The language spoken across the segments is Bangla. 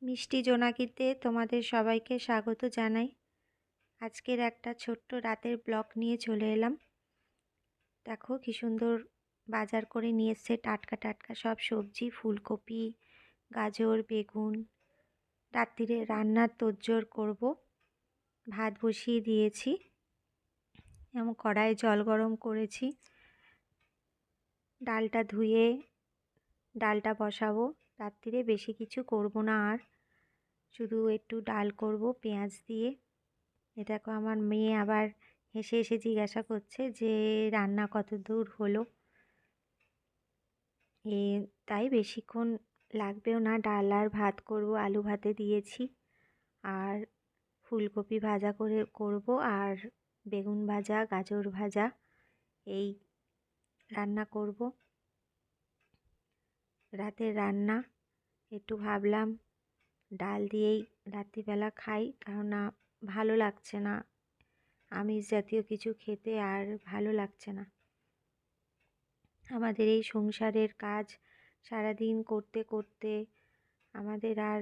মিষ্টি জোনাকিতে তোমাদের সবাইকে স্বাগত জানাই। আজকের একটা ছোট্ট রাতের ব্লগ নিয়ে চলে এলাম। দেখো কি সুন্দর বাজার করে নিয়ে এসছে টাটকা টাটকা সব সবজি, ফুলকপি, গাজর, বেগুন। রাত্রিরে রান্নার তোড়জোড় করব। ভাত বসিয়ে দিয়েছি, এমন কড়াইয়ে জল গরম করেছি। ডালটা ধুয়ে ডালটা বসাবো। রাত্রিরে বেশি কিছু করব না, আর শুধু একটু ডাল করব পেঁয়াজ দিয়ে। এ দেখো আমার মেয়ে আবার হেসে হেসে জিজ্ঞাসা করছে যে রান্না কত দূর হলো। তাই বেশিক্ষণ লাগবেও না, ডাল আর ভাত করব, আলু ভাতে দিয়েছি। আর ফুলকপি ভাজা করব, আর বেগুন ভাজা, গাজর ভাজা, এই রান্না করব। রাতের রান্না একটু ভাবলাম ডাল দিয়েই রাত্রিবেলা খাই, কেননা ভালো লাগছে না আমিষ জাতীয় কিছু খেতে, আর ভালো লাগছে না। আমাদের এই সংসারের কাজ সারাদিন করতে করতে আমাদের আর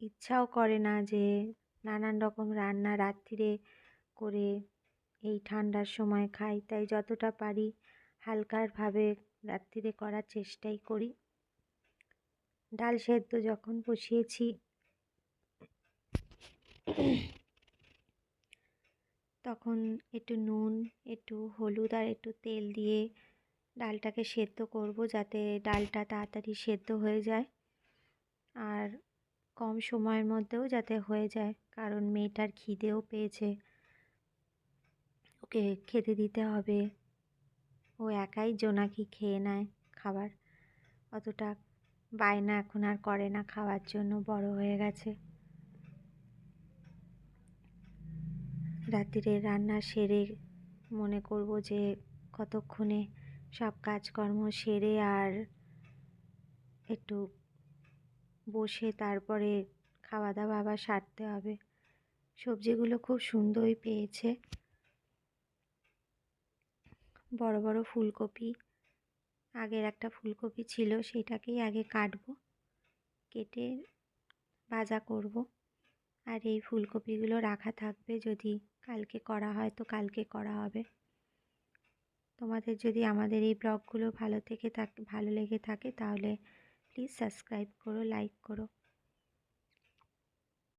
ইচ্ছাও করে না যে নানান রকম রান্না রাত্রিরে করে এই ঠান্ডার সময় খাই। তাই যতটা পারি হালকাভাবে রাত্রিরে করার চেষ্টাই করি। ডাল সেদ্ধ যখন বসিয়েছি তখন একটু নুন, একটু হলুদ আর একটু তেল দিয়ে ডালটাকে সেদ্ধ করব, যাতে ডালটা তাড়াতাড়ি সেদ্ধ হয়ে যায় আর কম সময়ের মধ্যেও যাতে হয়ে যায়। কারণ মেয়েটার খিদেও পেয়েছে, ওকে খেতে দিতে হবে। ও একাই জোনাকি খেয়ে নেয় খাবার, অতটা বায়না এখন আর করে না খাওয়ার জন্য, বড় হয়ে গেছে। রাত্রিরে রান্না সেরে মনে করব যে কতক্ষণে সব কাজকর্ম সেরে আর একটু বসে তারপরে খাওয়া দাওয়া আবার সারতে হবে। সবজিগুলো খুব সুন্দরই পেয়েছে। বড় বড় ফুলকপি, আগের একটা ফুলকপি ছিল সেটাকেই আগে কাটবো, কেটে ভাজা করব। আর এই ফুলকপিগুলো রাখা থাকবে, যদি কালকে করা হয় তো কালকে করা হবে। তোমাদের যদি আমাদের এই ব্লগগুলো ভালো লেগে থাকে তাহলে প্লিজ সাবস্ক্রাইব করো, লাইক করো।